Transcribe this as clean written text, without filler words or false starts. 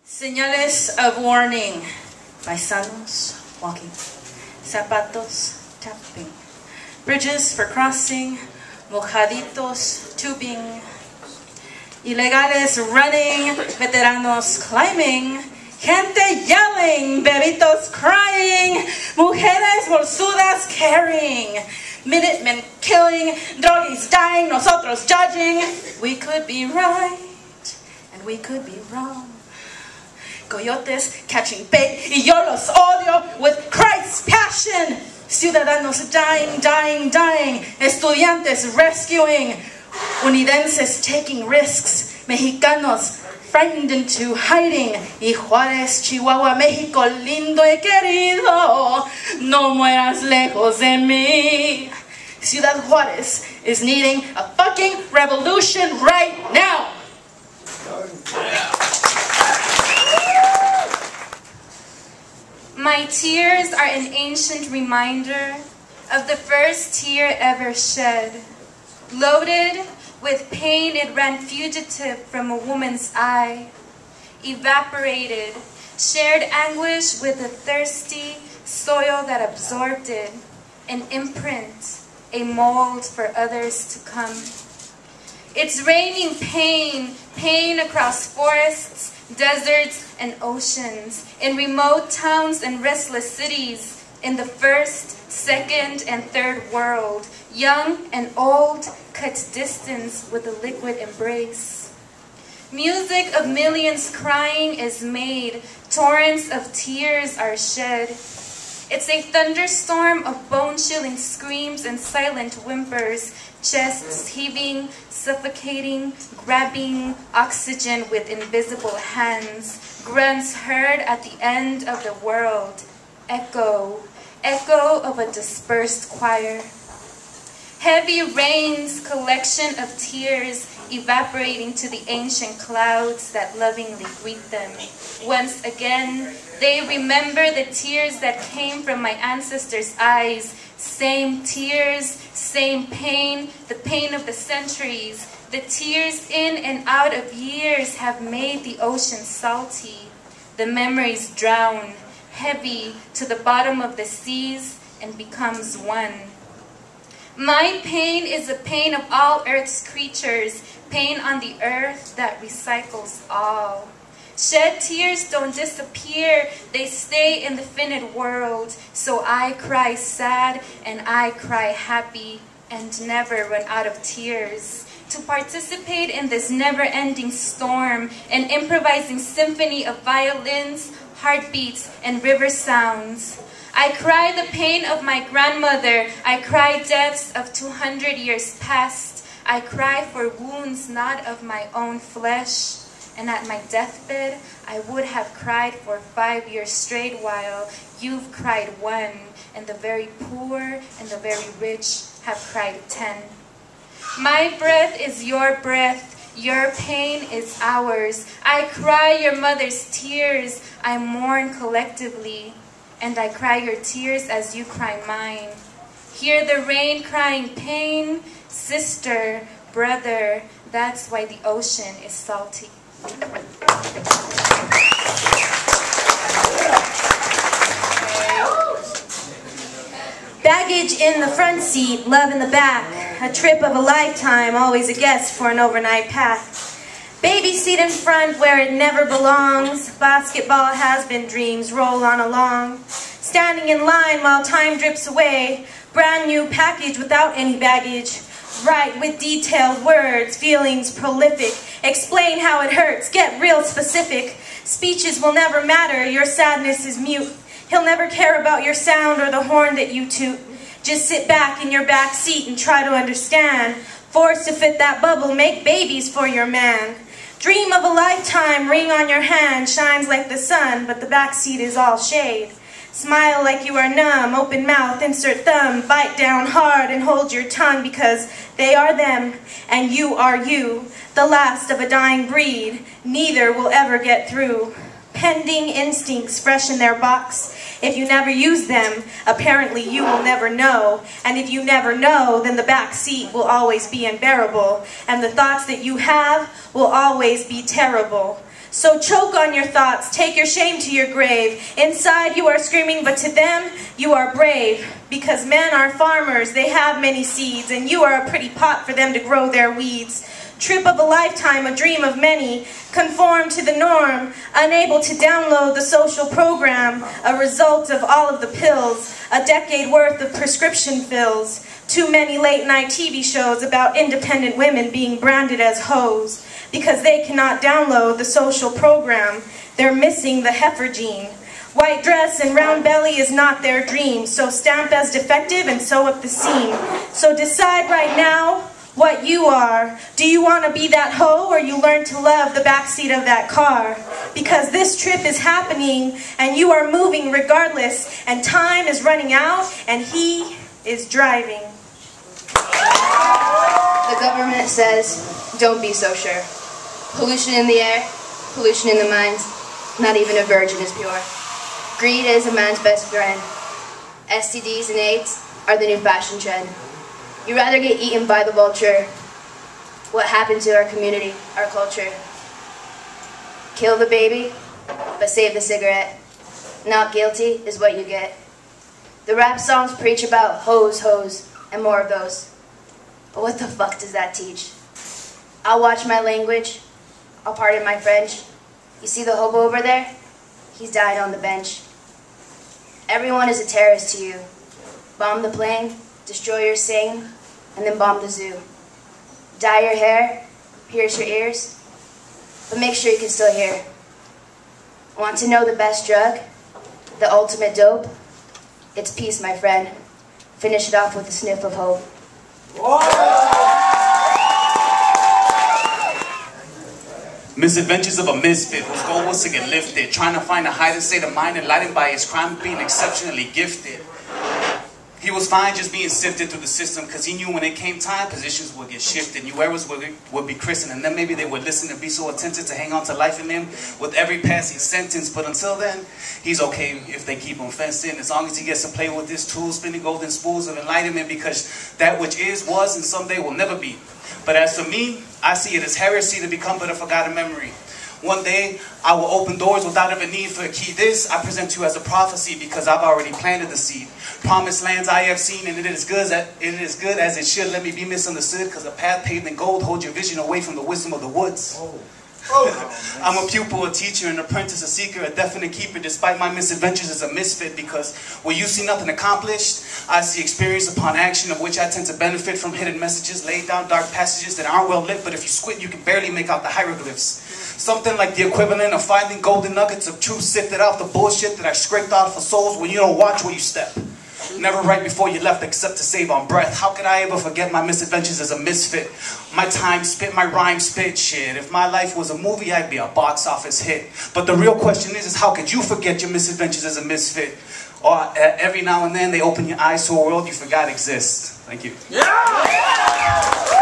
Señales of warning. Paisanos walking. Zapatos tapping. Bridges for crossing. Mojaditos tubing. Ilegales running. Veteranos climbing. Gente yelling. Bebitos crying. Mujeres bolsudas carrying. Minutemen killing. Drogis dying. Nosotros judging. We could be right. And we could be wrong. Coyotes catching bait, y yo los odio with Christ's passion. Ciudadanos dying, dying, dying. Estudiantes rescuing. Unidenses taking risks. Mexicanos frightened into hiding. Y Juárez, Chihuahua, México lindo y querido. No mueras lejos de mí. Ciudad Juárez is needing a fucking revolution right now. My tears are an ancient reminder of the first tear ever shed. Loaded with pain, it ran fugitive from a woman's eye. Evaporated, shared anguish with the thirsty soil that absorbed it. An imprint, a mold for others to come. It's raining pain, pain across forests, deserts, and oceans, in remote towns and restless cities, in the first, second, and third world, young and old, cut distance with a liquid embrace. Music of millions crying is made, torrents of tears are shed. It's a thunderstorm of bone-chilling screams and silent whimpers, chests heaving, suffocating, grabbing oxygen with invisible hands, grunts heard at the end of the world, echo, echo of a dispersed choir. Heavy rain's collection of tears evaporating to the ancient clouds that lovingly greet them. Once again, they remember the tears that came from my ancestors' eyes. Same tears, same pain, the pain of the centuries. The tears in and out of years have made the ocean salty. The memories drown, heavy to the bottom of the seas and becomes one. My pain is the pain of all Earth's creatures, pain on the earth that recycles all. Shed tears don't disappear, they stay in the finite world. So I cry sad and I cry happy and never run out of tears. To participate in this never-ending storm, an improvising symphony of violins, heartbeats, and river sounds. I cry the pain of my grandmother. I cry deaths of 200 years past. I cry for wounds not of my own flesh. And at my deathbed, I would have cried for 5 years straight while you've cried one, and the very poor and the very rich have cried 10. My breath is your breath, your pain is ours. I cry your mother's tears, I mourn collectively, and I cry your tears as you cry mine. Hear the rain crying pain, sister, brother, that's why the ocean is salty. Baggage in the front seat, love in the back. A trip of a lifetime, always a guest for an overnight path. Baby seat in front where it never belongs. Basketball has-been dreams roll on along. Standing in line while time drips away. Brand new package without any baggage. Write with detailed words, feelings prolific. Explain how it hurts, get real specific. Speeches will never matter, your sadness is mute. He'll never care about your sound or the horn that you toot. Just sit back in your back seat and try to understand. Forced to fit that bubble, make babies for your man. Dream of a lifetime, ring on your hand, shines like the sun, but the back seat is all shade. Smile like you are numb, open mouth, insert thumb, bite down hard and hold your tongue because they are them and you are you, the last of a dying breed. Neither will ever get through. Pending instincts fresh in their box. If you never use them, apparently you will never know. And if you never know, then the back seat will always be unbearable. And the thoughts that you have will always be terrible. So choke on your thoughts, take your shame to your grave. Inside you are screaming, but to them you are brave. Because men are farmers, they have many seeds, and you are a pretty pot for them to grow their weeds. Trip of a lifetime, a dream of many, conform to the norm, unable to download the social program, a result of all of the pills, a decade worth of prescription fills, too many late night TV shows about independent women being branded as hoes. Because they cannot download the social program, they're missing the heifer gene. White dress and round belly is not their dream, so stamp as defective and sew up the seam. So decide right now what you are. Do you want to be that hoe, or you learn to love the backseat of that car? Because this trip is happening and you are moving regardless, and time is running out and he is driving. The government says, don't be so sure. Pollution in the air, pollution in the mind. Not even a virgin is pure. Greed is a man's best friend. STDs and AIDS are the new fashion trend. You'd rather get eaten by the vulture. What happened to our community, our culture? Kill the baby, but save the cigarette. Not guilty is what you get. The rap songs preach about hoes, hoes, and more of those. But what the fuck does that teach? I'll watch my language. I'll pardon my French. You see the hobo over there? He's dying on the bench. Everyone is a terrorist to you. Bomb the plane, destroy your sane, and then bomb the zoo. Dye your hair, pierce your ears, but make sure you can still hear. Want to know the best drug? The ultimate dope? It's peace, my friend. Finish it off with a sniff of hope. Misadventures of a misfit whose goal was to get lifted, trying to find a heightened state of mind enlightened by his crime, being exceptionally gifted. He was fine just being sifted through the system because he knew when it came time, positions would get shifted, new eras would be christened, and then maybe they would listen and be so attentive to hang on to life in him with every passing sentence. But until then, he's okay if they keep him fenced in, as long as he gets to play with his tools, spinning golden spools of enlightenment, because that which is, was, and someday will never be. But as for me, I see it as heresy to become but a forgotten memory. One day, I will open doors without ever need for a key. This I present to you as a prophecy because I've already planted the seed. Promised lands I have seen, and it is good as it should. Let me be misunderstood, because a path paved in gold holds your vision away from the wisdom of the woods. I'm a pupil, a teacher, an apprentice, a seeker, a definite keeper. Despite my misadventures as a misfit, because where you see nothing accomplished, I see experience upon action, of which I tend to benefit from hidden messages laid down dark passages that aren't well lit, but if you squint you can barely make out the hieroglyphs. Something like the equivalent of finding golden nuggets of truth sifted out the bullshit that I scraped out for souls when you don't watch where you step. Never right before you left except to save on breath. How could I ever forget my misadventures as a misfit? My time spit, my rhyme spit, shit. If my life was a movie, I'd be a box office hit. But the real question is how could you forget your misadventures as a misfit? Or every now and then they open your eyes to a world you forgot exists. Thank you. Yeah!